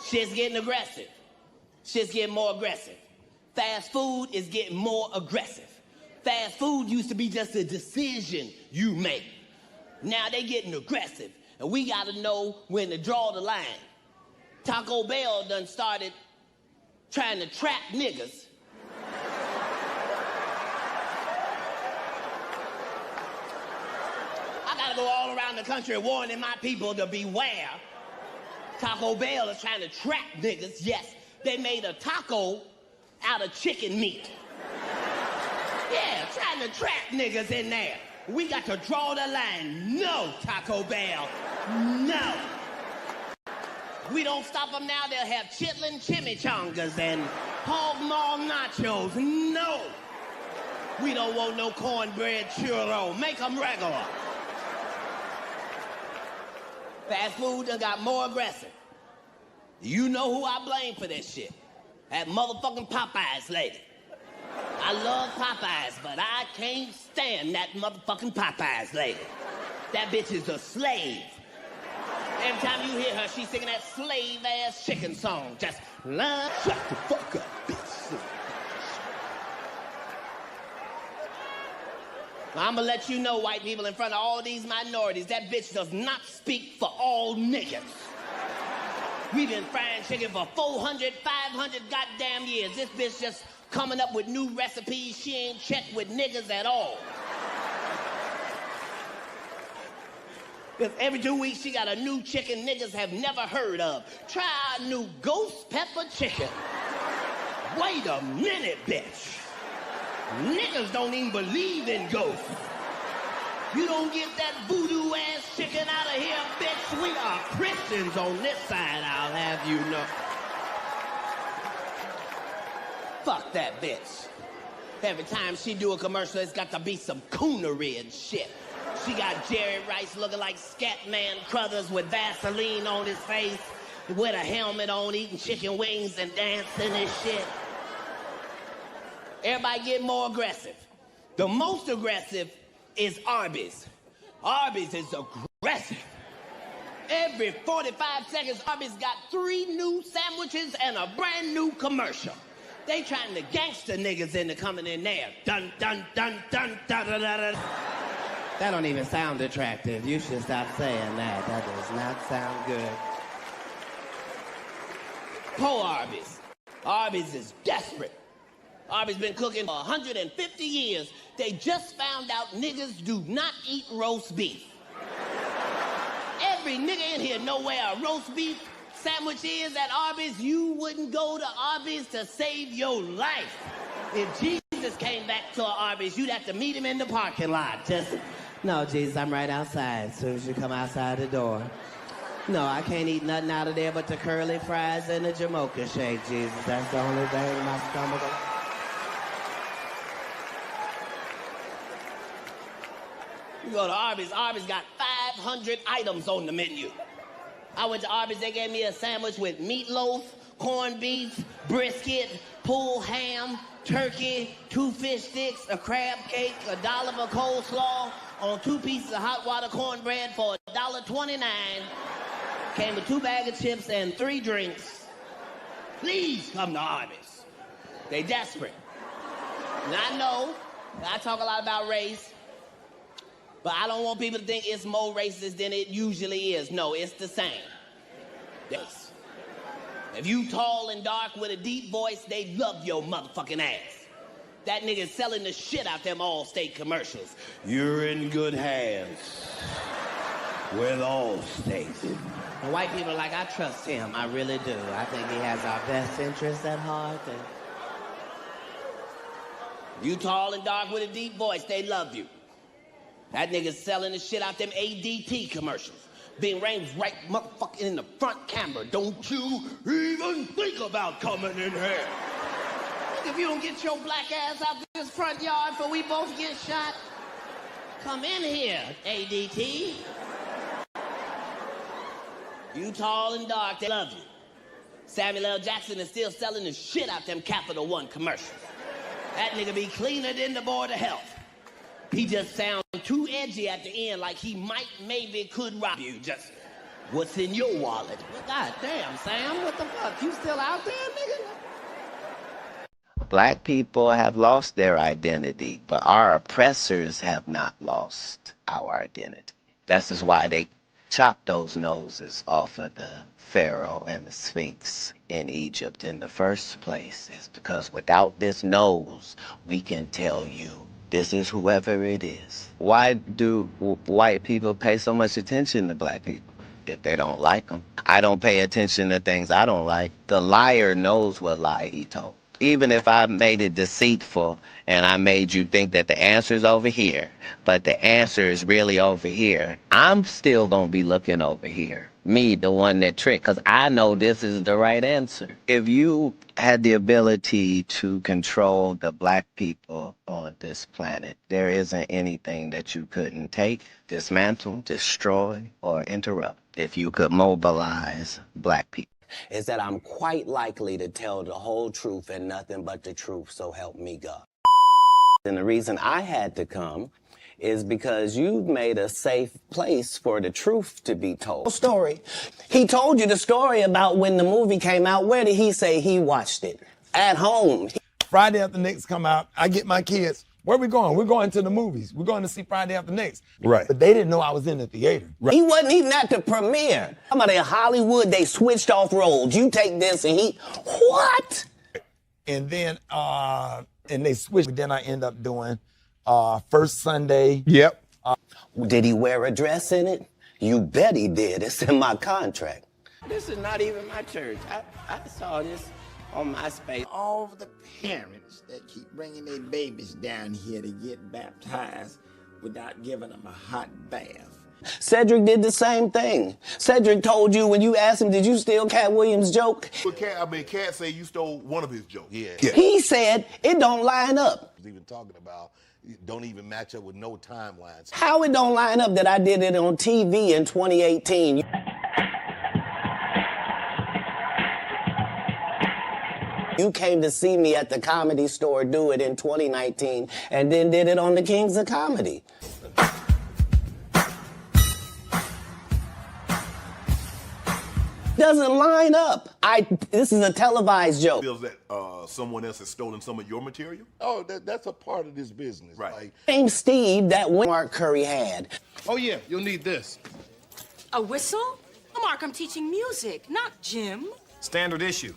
Shit's getting aggressive. Shit's getting more aggressive. Fast food is getting more aggressive. Fast food used to be just a decision you make. Now they getting aggressive, and we gotta know when to draw the line. Taco Bell done started trying to trap niggas. I gotta go all around the country warning my people to beware. Taco Bell is trying to trap niggas. Yes, they made a taco out of chicken meat. Yeah, trying to trap niggas in there. We got to draw the line. No, Taco Bell. No. We don't stop them now, they'll have chitlin chimichangas and hog maw nachos. No. We don't want no cornbread churro. Make them regular. Fast food done got more aggressive. You know who I blame for that shit? That motherfucking Popeyes lady. I love Popeyes, but I can't stand that motherfucking Popeyes lady. That bitch is a slave. Every time you hear her, she's singing that slave-ass chicken song. Just, shut the fuck up, bitch. I'm gonna let you know, white people, in front of all these minorities, that bitch does not speak for all niggas. We've been frying chicken for 400, 500 goddamn years. This bitch just coming up with new recipes. She ain't checked with niggas at all. Because every 2 weeks she got a new chicken niggas have never heard of. Try our new ghost pepper chicken. Wait a minute, bitch. Niggas don't even believe in ghosts. You don't get that voodoo-ass chicken out of here, bitch. We are Christians on this side, I'll have you know. Fuck that bitch. Every time she do a commercial, it's got to be some coonery and shit. She got Jerry Rice looking like Scatman Crothers with Vaseline on his face, with a helmet on, eating chicken wings and dancing and shit. Everybody get more aggressive. The most aggressive is Arby's. Arby's is aggressive. Every 45 seconds, Arby's got 3 new sandwiches and a brand new commercial. They trying to gangster niggas into coming in there. Dun, dun, dun, dun, dun, dun, dun, dun. That don't even sound attractive. You should stop saying that. That does not sound good. Poor Arby's. Arby's is desperate. Arby's been cooking for 150 years. They just found out niggas do not eat roast beef. Every nigga in here know where a roast beef sandwich is at Arby's. You wouldn't go to Arby's to save your life. If Jesus came back to Arby's, you'd have to meet him in the parking lot. Just, no, Jesus, I'm right outside as soon as you come outside the door. No, I can't eat nothing out of there but the curly fries and the Jamocha shake, Jesus. That's the only thing in my stomach. You go to Arby's, Arby's got 500 items on the menu. I went to Arby's, they gave me a sandwich with meatloaf, corned beef, brisket, pulled ham, turkey, 2 fish sticks, a crab cake, $1 for coleslaw, on 2 pieces of hot water cornbread for $1.29. Came with 2 bags of chips and 3 drinks. Please come to Arby's. They desperate. And I know, I talk a lot about race, but I don't want people to think it's more racist than it usually is. No, it's the same. Yes. If you tall and dark with a deep voice, they love your motherfucking ass. That nigga's selling the shit out them Allstate commercials. You're in good hands with Allstate. And white people are like, I trust him. I really do. I think he has our best interests at heart. And you tall and dark with a deep voice, they love you. That nigga's selling the shit out them ADT commercials. Being ranked right motherfucking in the front camera. Don't you even think about coming in here. If you don't get your black ass out this front yard before we both get shot, come in here, ADT. You tall and dark, they love you. Samuel L. Jackson is still selling the shit out them Capital One commercials. That nigga be cleaner than the Board of Health. He just sounds too edgy at the end, like he might, maybe, could rob you. Just, What's in your wallet? God damn, Sam, what the fuck? You still out there, nigga? Black people have lost their identity, but our oppressors have not lost our identity. That's just why they chopped those noses off of the Pharaoh and the Sphinx in Egypt in the first place. It's because without this nose, we can tell you this is whoever it is. Why do white people pay so much attention to black people if they don't like them? I don't pay attention to things I don't like. The liar knows what lie he told. Even if I made it deceitful and I made you think that the answer's over here, but the answer is really over here, I'm still going to be looking over here. Me, the one that tricked, because I know this is the right answer. If you had the ability to control the black people on this planet, there isn't anything that you couldn't take, dismantle, destroy, or interrupt if you could mobilize black people. Is that I'm quite likely to tell the whole truth and nothing but the truth, so help me God. And the reason I had to come is because you've made a safe place for the truth to be told. Story. He told you the story about when the movie came out. Where did he say he watched it? At home. Friday After Next come out, I get my kids. Where we going? We're going to the movies. We're going to see Friday After Next. Right. But they didn't know I was in the theater. Right. He wasn't even at the premiere. I'm in Hollywood, they switched off roles. You take this and he, what? And then, and they switched. Then I end up doing First Sunday. Yep. Did he wear a dress in it? You bet he did. It's in my contract. This is not even my church. I saw this on MySpace. All the parents that keep bringing their babies down here to get baptized without giving them a hot bath. Cedric did the same thing. Cedric told you when you asked him, did you steal Katt Williams' joke? But Katt say you stole one of his jokes. Yeah. He said it don't line up. Even talking about don't even match up with no timelines. How it don't line up that I did it on TV in 2018? You came to see me at the Comedy Store do it in 2019 and then did it on the Kings of Comedy. Doesn't line up. This is a televised joke. Feels that someone else has stolen some of your material? Oh, that's a part of this business. Right. Like, Same Steve that Mark Curry had. Oh yeah, you'll need this. A whistle? Mark, I'm teaching music, not gym. Standard issue.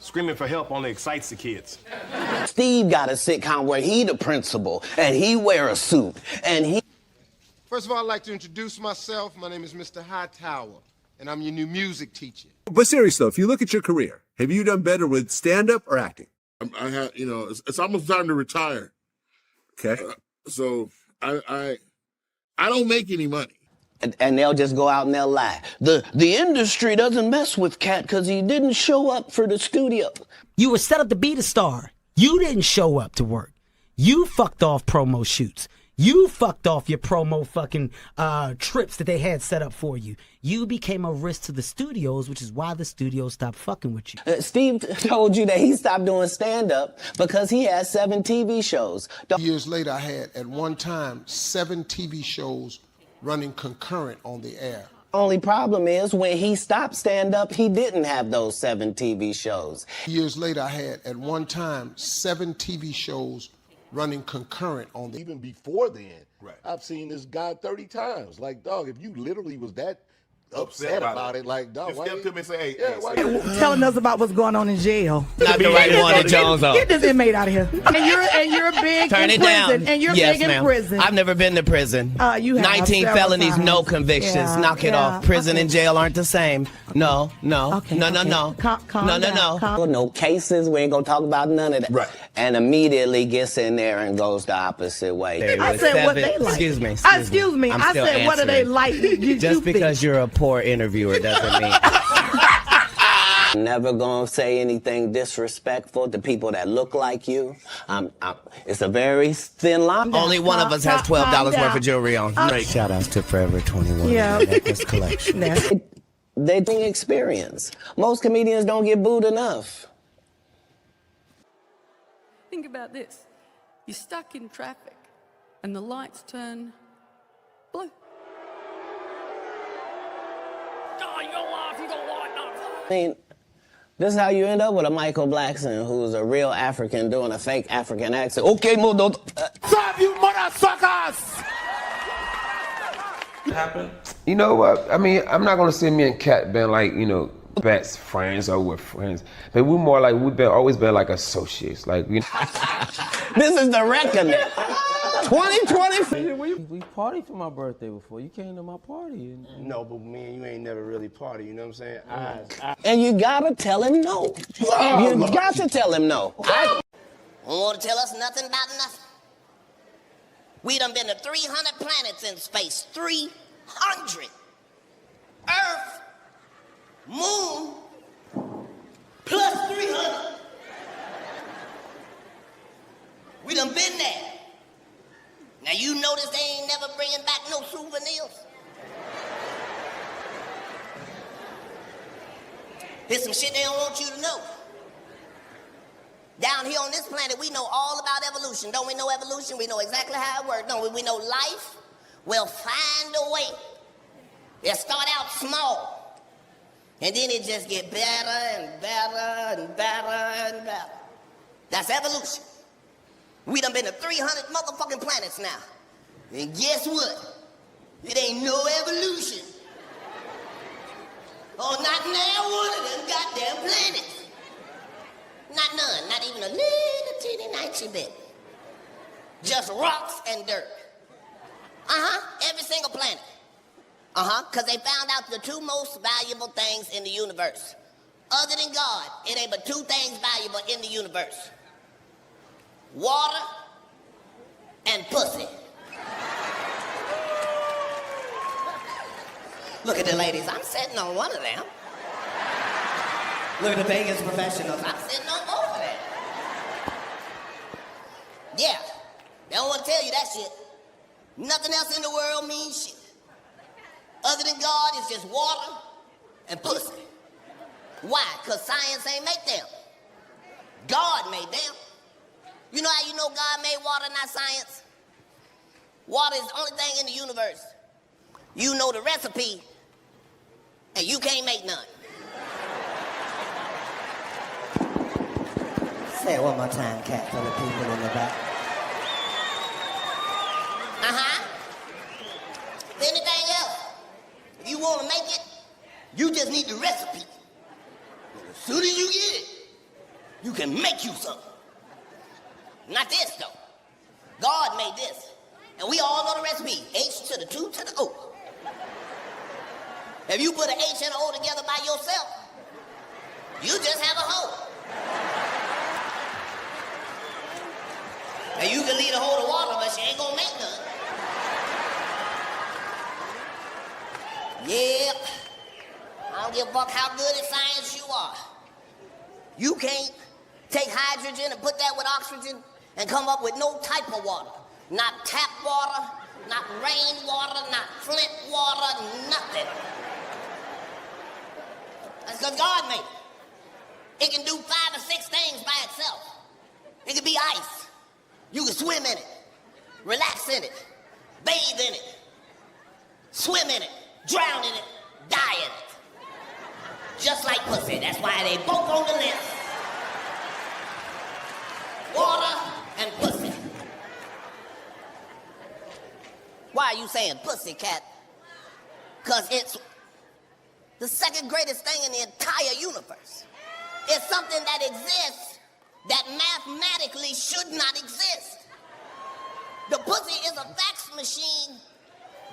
Screaming for help only excites the kids. Steve got a sitcom where he the principal and he wear a suit and he... First of all, I'd like to introduce myself. My name is Mr. Hightower, and I'm your new music teacher. But seriously, though, if you look at your career, have you done better with stand-up or acting? I have, it's almost time to retire. Okay. So I don't make any money. And they'll just go out and they'll lie. The industry doesn't mess with Katt because he didn't show up for the studio. You were set up to be the star. You didn't show up to work. You fucked off promo shoots. You fucked off your promo fucking trips that they had set up for you. You became a risk to the studios, which is why the studios stopped fucking with you. Steve told you that he stopped doing stand-up because he had 7 TV shows. Years later, I had, at one time, 7 TV shows running concurrent on the air. Only problem is when he stopped stand-up, he didn't have those 7 TV shows. Years later, I had, at one time, 7 TV shows running concurrent on the... Even before then, I've seen this guy 30 times. Like, dog, if you literally was that upset about it, like, dog, Just step to me and say, telling us about what's going on in jail. Not the right one at Jones on. Get this inmate out of here. And you're big Turn in it prison. down. And you're Yes, big in prison. I've never been to prison. You have 19 several felonies, times. no convictions. Yeah, Knock it off. Prison and jail aren't the same. No. Okay, No. Calm No. down. No cases. We ain't gonna talk about none of that. Right. And immediately gets in there and goes the opposite way. I said what they like. Excuse me. I said what do they like? Just because you're a poor interviewer doesn't mean... Never gonna say anything disrespectful to people that look like you. It's a very thin line. Only one of us has $12 worth of jewelry on. Shout outs to Forever 21 Necklace Collection. They think experience. Most comedians don't get booed enough. Think about this. You're stuck in traffic and the lights turn blue. I mean, this is how you end up with a Michael Blackson who's a real African doing a fake African accent. Okay, move those. Stop, you motherfuckers! Happen? You know what? I mean, I'm not gonna say me and Katt been like, you know, best friends or we're friends, but we're more like we've always been like associates. Like, you know. This is the reckoning. 2020. We partied for my birthday before. You came to my party. No, but me and you ain't never really party, you know what I'm saying? And you gotta tell him no. You got to tell him no. I don't want to tell us nothing about nothing. We done been to 300 planets in space. 300. Earth, moon, plus 300. We done been there. Now you notice they ain't never bringing back no souvenirs. Here's some shit they don't want you to know. Down here on this planet, we know all about evolution. Don't we know evolution? We know exactly how it works. Don't we? We know life will find a way. It start out small, and then it just get better and better and better and better. That's evolution. We done been to 300 motherfucking planets now. And guess what? It ain't no evolution. Oh, not now one of them goddamn planets. Not none, not even a little teeny tiny bit. Just rocks and dirt. Every single planet. Because they found out the two most valuable things in the universe. Other than God, it ain't but two things valuable in the universe. Water and pussy. Look at the ladies, I'm sitting on one of them. Look at the Vegas professionals, I'm sitting on both of them. Yeah, they don't want to tell you that shit. Nothing else in the world means shit. Other than God, it's just water and pussy. Why? Because science ain't make them. God made them. You know how you know God made water, not science? Water is the only thing in the universe. You know the recipe, and you can't make none. Say it one more time, Katt, for the people in the back. Anything else? If you want to make it, you just need the recipe. And as soon as you get it, you can make you something. Not this, though. God made this. And we all know the recipe. H to the 2 to the O. If you put an H and an O together by yourself, you just have a hole. And you can leave a hole of water, but she ain't gonna make none. Yep. I don't give a fuck how good at science you are. You can't take hydrogen and put that with oxygen and come up with no type of water. Not tap water, not rainwater, not Flint water, nothing. That's because God made it. It can do 5 or 6 things by itself. It can be ice. You can swim in it, relax in it, bathe in it, swim in it, drown in it, die in it. Just like pussy. That's why they both on the list. Water and pussy. Why are you saying pussy, Katt? Because it's the second greatest thing in the entire universe. It's something that exists that mathematically should not exist. The pussy is a fax machine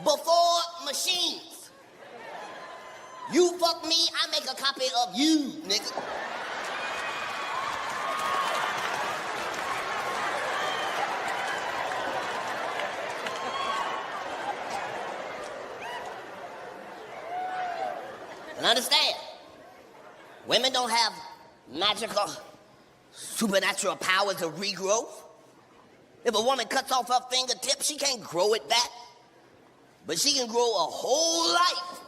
before machines. You fuck me, I make a copy of you, nigga. And understand, women don't have magical, supernatural powers of regrowth. If a woman cuts off her fingertip, she can't grow it back. But she can grow a whole life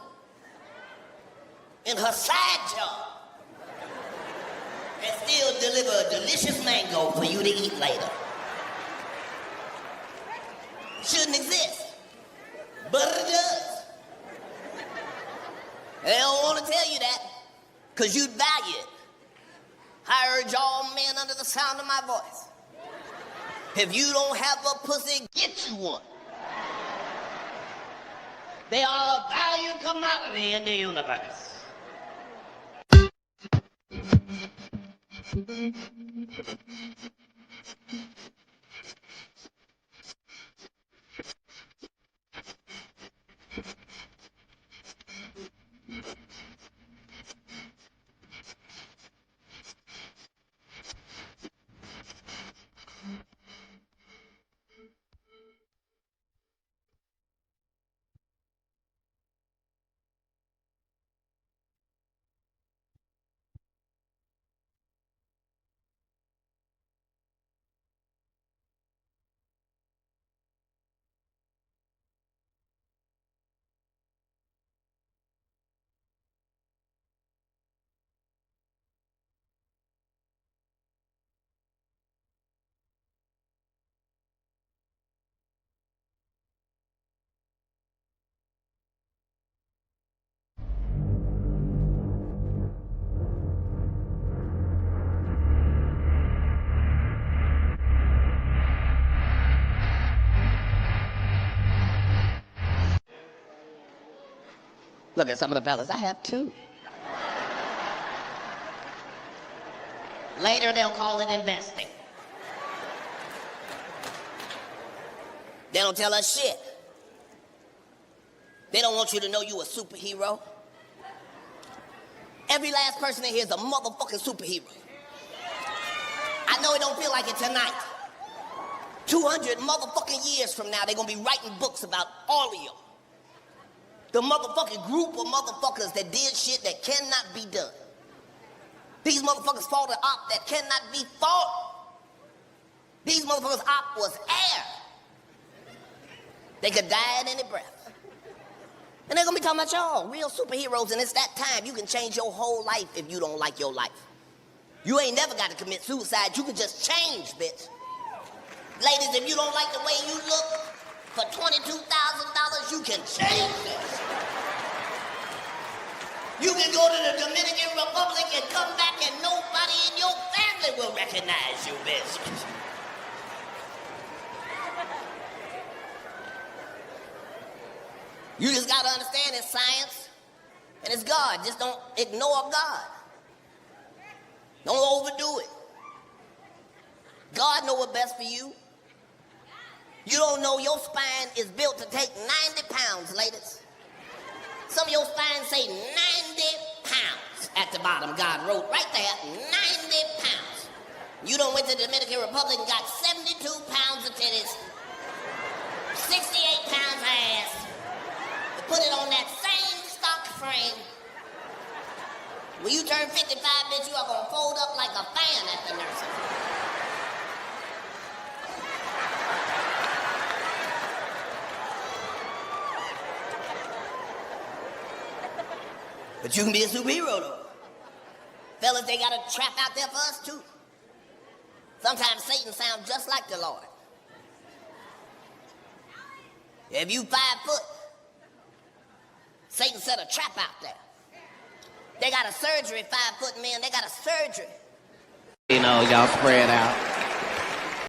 in her side job and still deliver a delicious mango for you to eat later. Shouldn't exist, but it does. They don't Because you'd value it. I urge all men under the sound of my voice. If you don't have a pussy, get you one. They are a valued commodity in the universe. Look at some of the fellas. I have two. Later, they'll call it investing. They don't tell us shit. They don't want you to know you a superhero. Every last person in here is a motherfucking superhero. I know it don't feel like it tonight. 200 motherfucking years from now, they're gonna be writing books about all of you. The motherfucking group of motherfuckers that did shit that cannot be done. These motherfuckers fought an op that cannot be fought. These motherfuckers' op was air. They could die at any breath. And they're gonna be talking about y'all, real superheroes, and it's that time you can change your whole life if you don't like your life. You ain't never got to commit suicide, you can just change, bitch. Ladies, if you don't like the way you look, for $22,000, you can change this. You can go to the Dominican Republic and come back and nobody in your family will recognize you, bitch. You just gotta understand it's science and it's God. Just don't ignore God. Don't overdo it. God know what's best for you. You don't know your spine is built to take 90 pounds, ladies. Some of your spine say 90 pounds at the bottom. God wrote right there, 90 pounds. You done went to the Dominican Republic and got 72 pounds of titties, 68 pounds of ass. You put it on that same stock frame. When you turn 55, bitch, you are gonna fold up like a fan at the nursing home. But you can be a superhero, though. Fellas, they got a trap out there for us, too. Sometimes Satan sounds just like the Lord. If you 5 foot, Satan set a trap out there. They got a surgery, 5 foot men, they got a surgery. You know, y'all spread out.